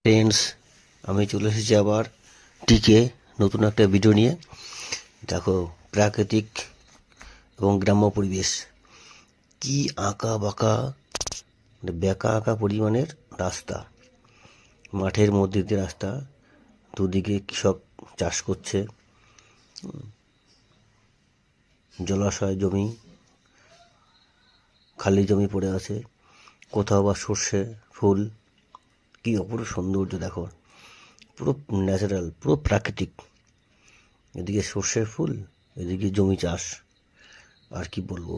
Friends, আমি চলে এসেছি আবার টিকে নতুন একটা ভিডিও নিয়ে। দেখো, প্রাকৃতিক এবং গ্রাম্য পরিবেশ, কি আঁকা বাঁকা, বেঁকা আঁকা পরিমাণের রাস্তা, মাঠের মধ্যে দিয়ে রাস্তা, দুদিকে কৃষক চাষ করছে, জলাশয় জমি, খালি জমি পড়ে আছে, কোথাও বা সর্ষে ফুল, কি অপূর্ব সৌন্দর্য দেখো, পুরো ন্যাচারাল, পুরো প্রাকৃতিক। এদিকে সর্ষের ফুল, এদিকে জমি চাষ, আর কি বলবো।